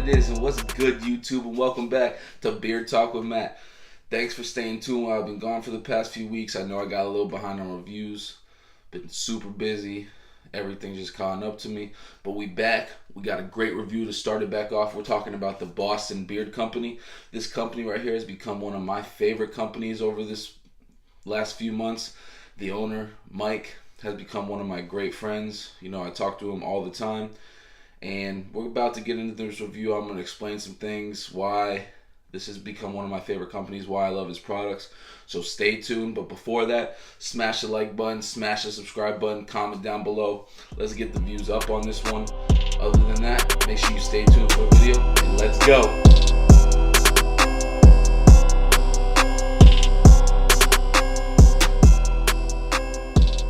it is, and what's good, YouTube, and welcome back to Beard Talk with Matt. Thanks for staying tuned while I've been gone for the past few weeks. I know I got a little behind on reviews, been super busy, everything's just caught up to me, but we back. We got a great review to start it back off. We're talking about the Boston Beard Company. This company right here has become one of my favorite companies over this last few months. The owner, Mike, has become one of my great friends. You know, I talk to him all the time. And we're about to get into this review. I'm going to explain some things, why this has become one of my favorite companies, why I love his products. So stay tuned. But before that, smash the like button, smash the subscribe button, comment down below. Let's get the views up on this one. Other than that, make sure you stay tuned for the video, and let's go.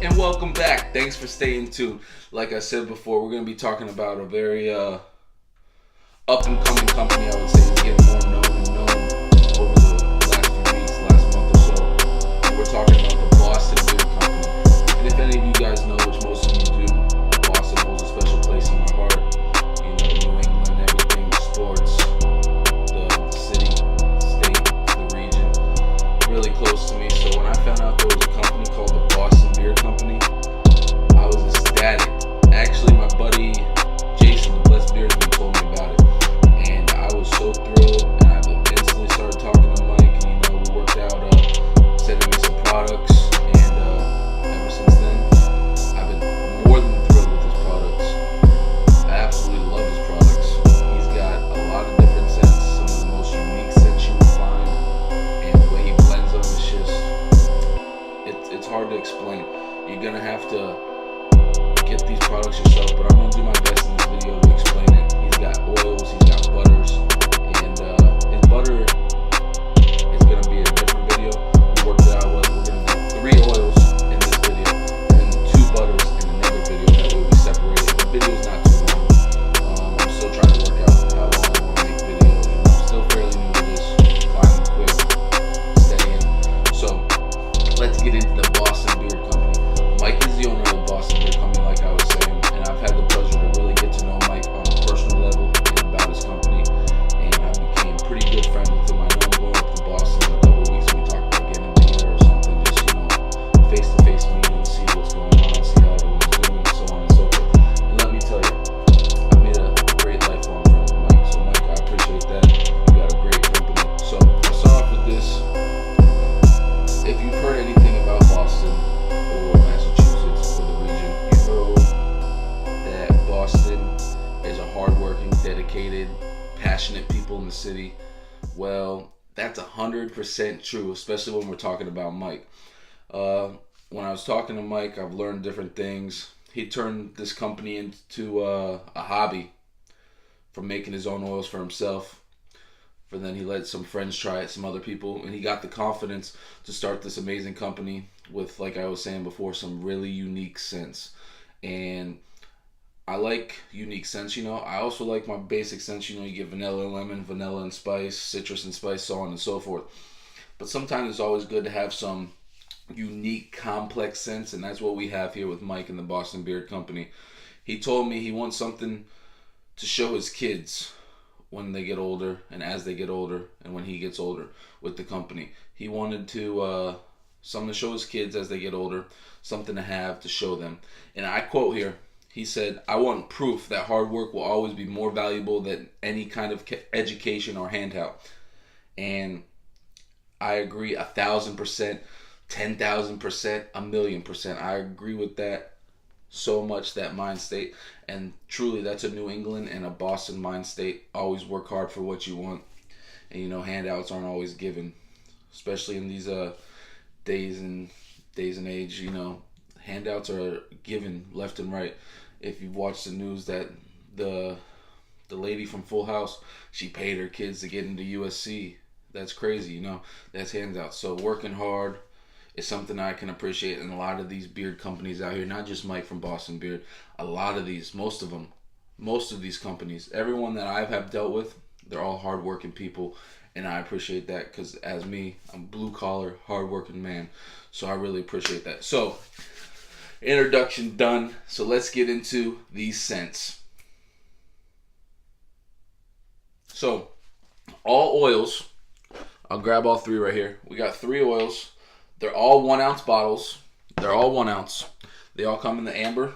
And welcome back. Thanks for staying tuned. Like I said before, we're going to be talking about a very up-and-coming company, I would say, is getting more known and known over the last few weeks, last month or so. And we're talking about the Boston Beard Company. And if any of you guys know, which most of you do, Boston holds a special place in my heart. You know, New England, everything, sports, the city, state, the region, really close to me. So when I found out there was a company called the Boston Beard Company, I was ecstatic. Actually, my buddy Jason, the Blessed Beardsman, told me about it, and I was so thrilled. And I instantly started talking to Mike, and you know, we worked out sending me some products, and ever since then, I've been more than thrilled with his products. I absolutely love his products. He's got a lot of different scents, some of the most unique scents you will find, and the way he blends them is just, it's hard to explain. You're gonna have to get these products yourself, but I'm going to do my best in this video to explain it. He's got oils, he's got butters, and his butter is going to be a different video. We worked it out. We're going to do 3 oils in this video, and then 2 butters in another video that will be separated. The video is not too long. I'm still trying to work out how long I want to make videos. You know, I'm still fairly new to this, climbing quick, steady in. So let's get into the Boston Beard Company. Mike is the owner of the Boston Beard Company, like I was saying, and I've had the pleasure to really get to know Mike on a personal level and about his company, and I became a pretty good friend with him. I know him going up to Boston in a couple of weeks. We talked about getting a beer or something, just, you know, face-to-face meeting, see what's going on, see how everyone's doing, so on and so forth. And let me tell you, I made a great lifelong friend with Mike. So Mike, I appreciate that. You got a great company. So I'll start off with this. If you've heard anything about Boston or Massachusetts or the region, you know that Boston is a hardworking, dedicated, passionate people in the city. Well, that's 100% true, especially when we're talking about Mike. When I was talking to Mike, I've learned different things. He turned this company into a hobby, from making his own oils for himself. But then he let some friends try it, some other people, and he got the confidence to start this amazing company with, like I was saying before, some really unique scents. And I like unique scents, you know. I also like my basic scents, you know. You get vanilla and lemon, vanilla and spice, citrus and spice, so on and so forth. But sometimes it's always good to have some unique, complex scents, and that's what we have here with Mike and the Boston Beard Company. He told me he wants something to show his kids when they get older, and as they get older, and when he gets older with the company. He wanted to something to show his kids as they get older, something to have to show them. And I quote here, he said, "I want proof that hard work will always be more valuable than any kind of education or handout." And I agree 1,000%, 10,000%, 1,000,000%. I agree with that so much, that mind state. And truly, that's a New England and a Boston mind state. Always work hard for what you want, and you know, handouts aren't always given, especially in these days and age. You know, handouts are given left and right. If you've watched the news that the lady from Full House, she paid her kids to get into USC. That's crazy, you know. That's handouts. So working hard is something I can appreciate, and a lot of these beard companies out here, not just Mike from Boston Beard, a lot of these, most of these companies, everyone that I have dealt with, they're all hardworking people, and I appreciate that, because as me, I'm blue collar, hardworking man, so I really appreciate that. So, introduction done, so let's get into these scents. So all oils, I'll grab all three right here. We got 3 oils. They're all 1 ounce bottles. They're all 1 ounce. They all come in the amber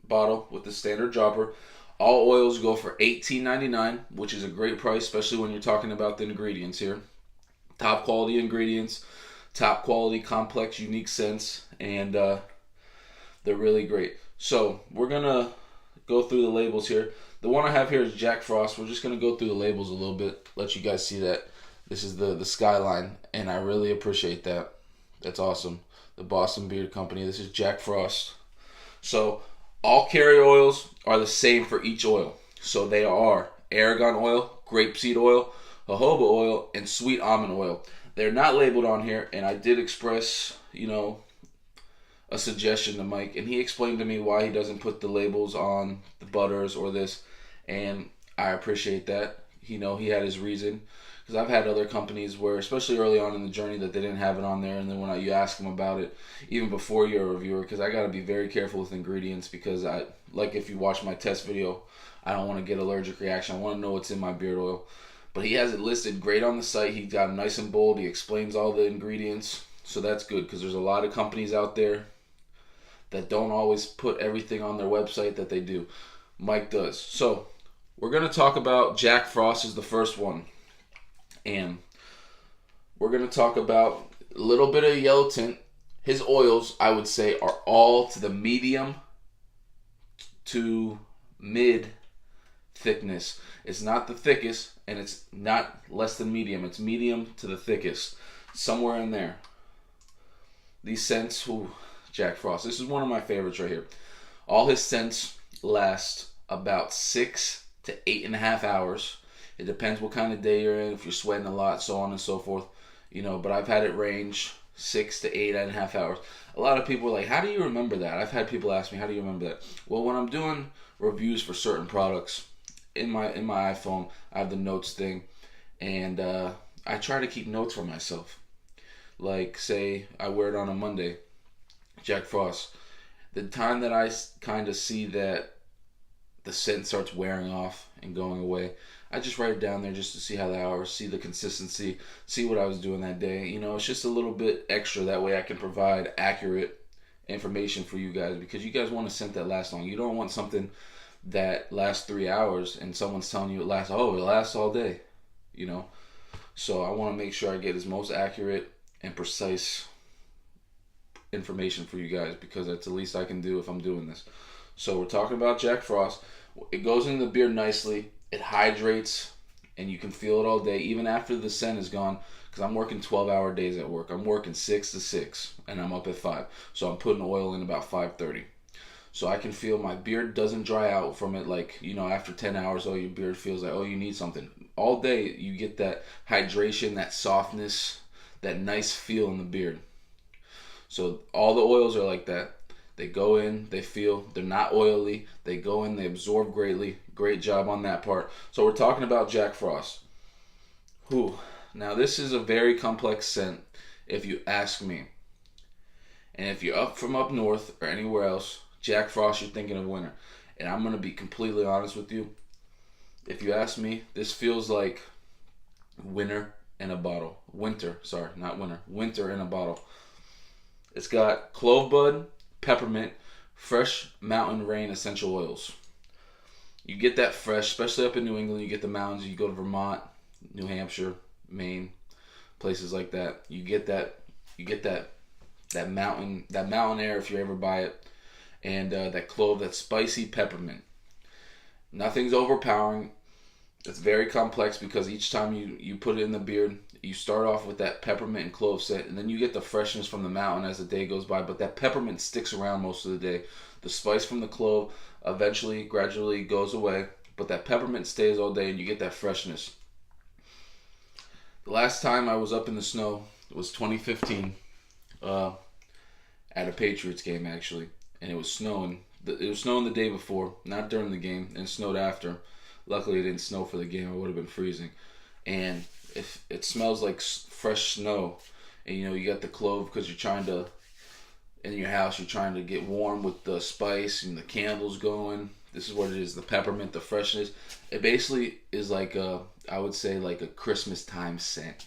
bottle with the standard dropper. All oils go for $18.99, which is a great price, especially when you're talking about the ingredients here. Top quality ingredients, top quality, complex, unique scents, and they're really great. So we're gonna go through the labels here. The one I have here is Jack Frost. We're just gonna go through the labels a little bit, let you guys see that. This is the Skyline, and I really appreciate that. That's awesome. The Boston Beard Company. This is Jack Frost. So all carrier oils are the same for each oil. So they are argan oil, grapeseed oil, jojoba oil, and sweet almond oil. They're not labeled on here, and I did express, a suggestion to Mike, and he explained to me why he doesn't put the labels on the butters or this, and I appreciate that. He had his reason, because I've had other companies where, especially early on in the journey, that they didn't have it on there, and then when you ask them about it, even before you're a reviewer, because I got to be very careful with ingredients, because if you watch my test video, I don't want to get allergic reaction. I want to know what's in my beard oil. But he has it listed great on the site. He got it nice and bold. He explains all the ingredients, so that's good, because there's a lot of companies out there that don't always put everything on their website that they do. Mike does. So we're going to talk about Jack Frost is the first one. And we're going to talk about a little bit of yellow tint. His oils, I would say, are all to the medium to mid thickness. It's not the thickest, and it's not less than medium. It's medium to the thickest. Somewhere in there. These scents, Jack Frost. This is one of my favorites right here. All his scents last about 6 to 8.5 hours. It depends what kind of day you're in, if you're sweating a lot, so on and so forth. But I've had it range 6 to 8.5 hours. A lot of people are like, how do you remember that? I've had people ask me, how do you remember that? Well, when I'm doing reviews for certain products, in my iPhone, I have the notes thing, and I try to keep notes for myself. Like, say, I wear it on a Monday, Jack Frost. The time that I kind of see that the scent starts wearing off and going away, I just write it down there just to see how the hours, see the consistency, see what I was doing that day. It's just a little bit extra. That way I can provide accurate information for you guys, because you guys want a scent that lasts long. You don't want something that lasts 3 hours and someone's telling you it lasts all day. So I want to make sure I get as most accurate and precise information for you guys, because that's the least I can do if I'm doing this. So we're talking about Jack Frost. It goes into the beard nicely. It hydrates, and you can feel it all day, even after the scent is gone, because I'm working 12-hour days at work. I'm working 6 to 6, and I'm up at 5. So I'm putting oil in about 5:30. So I can feel my beard doesn't dry out from it, like, after 10 hours, your beard feels like, you need something. All day, you get that hydration, that softness, that nice feel in the beard. So all the oils are like that. They go in, they feel, they're not oily. They go in, they absorb greatly. Great job on that part. So we're talking about Jack Frost. Now this is a very complex scent, if you ask me. And if you're from up north or anywhere else, Jack Frost, you're thinking of winter. And I'm going to be completely honest with you. If you ask me, this feels like winter in a bottle. Winter in a bottle. It's got clove bud, peppermint, fresh mountain rain essential oils. You get that fresh, especially up in New England. You get the mountains. You go to Vermont, New Hampshire, Maine, places like that. You get that mountain air if you ever buy it, and that clove, that spicy peppermint. Nothing's overpowering. It's very complex, because each time you put it in the beard, you start off with that peppermint and clove scent, and then you get the freshness from the mountain as the day goes by, but that peppermint sticks around most of the day. The spice from the clove gradually goes away, but that peppermint stays all day, and you get that freshness. The last time I was up in the snow was 2015, at a Patriots game, actually, and it was snowing. It was snowing the day before, not during the game, and it snowed after. Luckily, it didn't snow for the game. I would have been freezing. And if it smells like fresh snow, and you got the clove, because you're trying to, in your house, you're trying to get warm with the spice and the candles going. This is what it is. The peppermint, the freshness. It basically is like I would say like a Christmas time scent.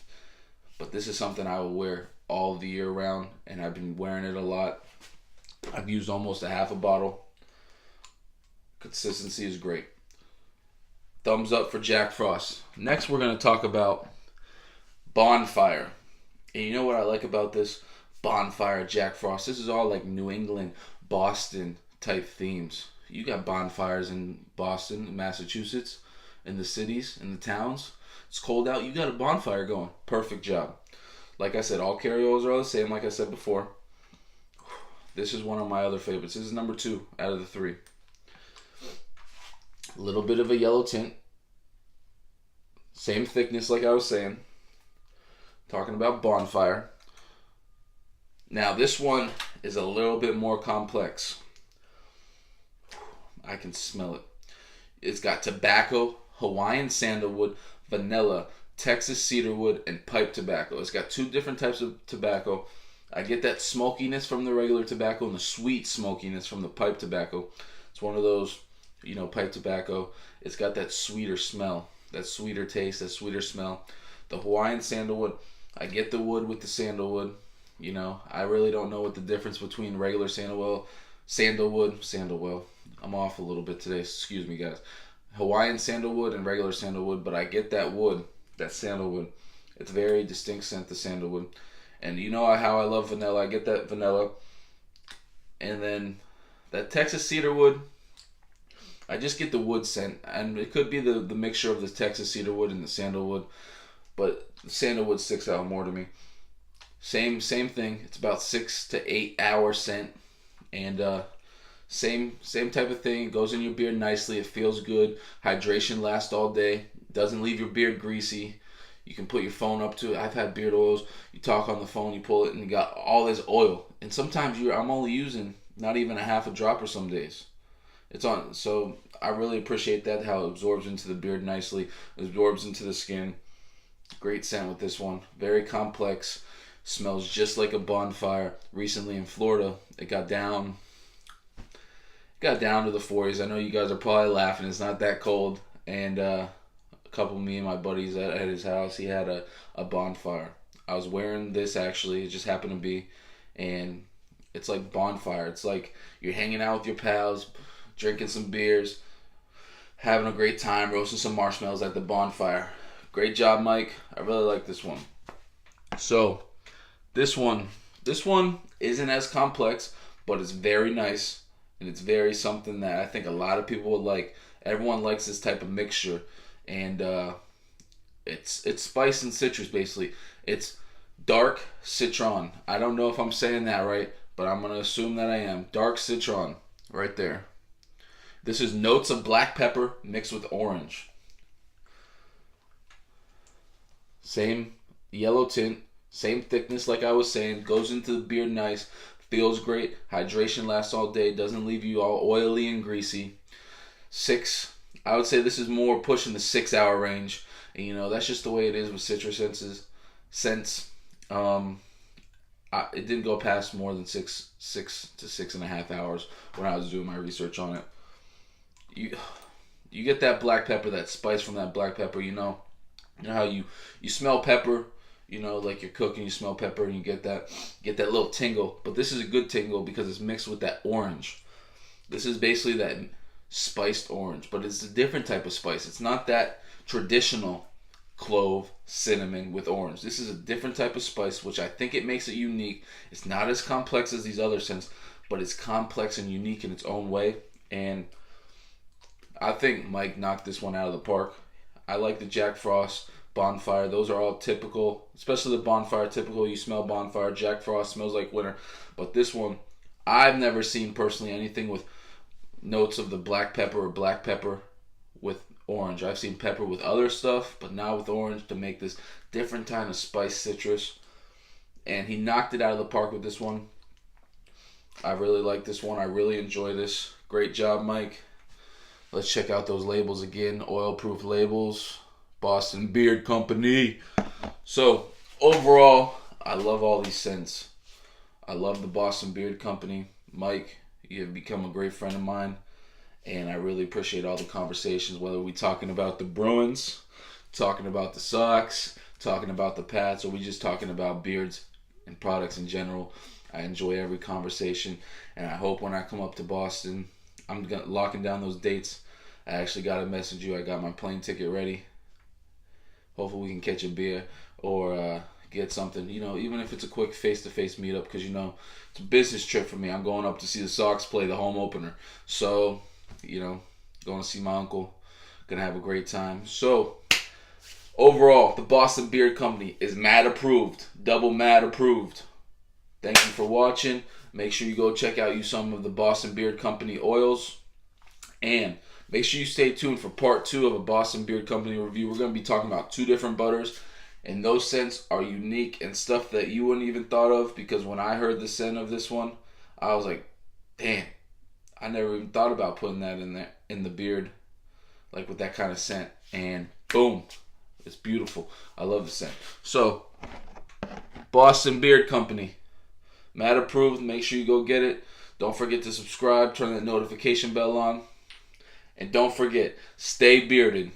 But this is something I will wear all the year round, and I've been wearing it a lot. I've used almost a half a bottle. Consistency is great. Thumbs up for Jack Frost. Next, we're going to talk about Bonfire. And you know what I like about this? Bonfire, Jack Frost. This is all like New England, Boston type themes. You got bonfires in Boston, Massachusetts, in the cities, in the towns. It's cold out. You got a bonfire going. Perfect job. Like I said, all carryovers are all the same, like I said before. This is one of my other favorites. This is number 2 out of the 3. A little bit of a yellow tint. Same thickness like I was saying. Talking about Bonfire. Now this one is a little bit more complex. I can smell it. It's got tobacco, Hawaiian sandalwood, vanilla, Texas cedarwood, and pipe tobacco. It's got 2 different types of tobacco. I get that smokiness from the regular tobacco and the sweet smokiness from the pipe tobacco. It's one of those, pipe tobacco. It's got that sweeter smell, that sweeter taste, that sweeter smell. The Hawaiian sandalwood, I get the wood with the sandalwood. I really don't know what the difference between regular sandalwood. I'm off a little bit today, excuse me guys. Hawaiian sandalwood and regular sandalwood, but I get that wood, that sandalwood. It's very distinct scent, the sandalwood. And you know how I love vanilla. I get that vanilla. And then that Texas cedarwood, I just get the wood scent. And it could be the mixture of the Texas cedarwood and the sandalwood. But the sandalwood sticks out more to me. Same thing. It's about 6 to 8 hour scent. And same type of thing. It goes in your beard nicely. It feels good. Hydration lasts all day. Doesn't leave your beard greasy. You can put your phone up to it. I've had beard oils. You talk on the phone, you pull it, and you got all this oil. And sometimes I'm only using not even a half a dropper some days. It's on. So I really appreciate that, how it absorbs into the beard nicely, absorbs into the skin. Great scent with this one. Very complex. Smells just like a bonfire. Recently in Florida, it got down to the 40s. I know you guys are probably laughing. It's not that cold. And a couple of me and my buddies at his house, he had a bonfire. I was wearing this actually. It just happened to be. And it's like bonfire. It's like you're hanging out with your pals, drinking some beers, having a great time, roasting some marshmallows at the bonfire. Great job, Mike. I really like this one. So, this one isn't as complex, but it's very nice. And it's very something that I think a lot of people would like. Everyone likes this type of mixture. And it's spice and citrus, basically. It's dark citron. I don't know if I'm saying that right, but I'm going to assume that I am. Dark citron, right there. This is notes of black pepper mixed with orange. Same yellow tint, same thickness like I was saying. Goes into the beard nice. Feels great. Hydration lasts all day. Doesn't leave you all oily and greasy. I would say this is more pushing the 6 hour range. And that's just the way it is with citrus scents. It didn't go past more than six to 6.5 hours when I was doing my research on it. You get that black pepper, that spice from that black pepper. You know how you smell pepper. Like you're cooking, you smell pepper, and you get that little tingle. But this is a good tingle because it's mixed with that orange. This is basically that spiced orange, but it's a different type of spice. It's not that traditional clove, cinnamon with orange. This is a different type of spice, which I think it makes it unique. It's not as complex as these other scents, but it's complex and unique in its own way. And I think Mike knocked this one out of the park. I like the Jack Frost Bonfire. Those are all typical, especially the Bonfire. Typical, you smell Bonfire. Jack Frost smells like winter. But this one, I've never seen personally anything with notes of the black pepper or black pepper with orange. I've seen pepper with other stuff, but not with orange, to make this different kind of spice citrus. And he knocked it out of the park with this one. I really like this one. I really enjoy this. Great job, Mike. Let's check out those labels again. Oil-proof labels. Boston Beard Company. So, overall, I love all these scents. I love the Boston Beard Company. Mike, you have become a great friend of mine. And I really appreciate all the conversations, whether we talking about the Bruins, talking about the Sox, talking about the Pats, or we just talking about beards and products in general. I enjoy every conversation, and I hope when I come up to Boston, I'm locking down those dates. I actually got to message you. I got my plane ticket ready. Hopefully we can catch a beer or get something, even if it's a quick face-to-face meetup, because, it's a business trip for me. I'm going up to see the Sox play the home opener. So, going to see my uncle. Going to have a great time. So, overall, the Boston Beard Company is mad approved. Double mad approved. Thank you for watching. Make sure you go check out some of the Boston Beard Company oils. And make sure you stay tuned for part 2 of a Boston Beard Company review. We're going to be talking about 2 different butters. And those scents are unique and stuff that you wouldn't even thought of. Because when I heard the scent of this one, I was like, damn. I never even thought about putting that in the beard. Like with that kind of scent. And boom. It's beautiful. I love the scent. So, Boston Beard Company. Mad approved. Make sure you go get it. Don't forget to subscribe. Turn that notification bell on. And don't forget, stay bearded.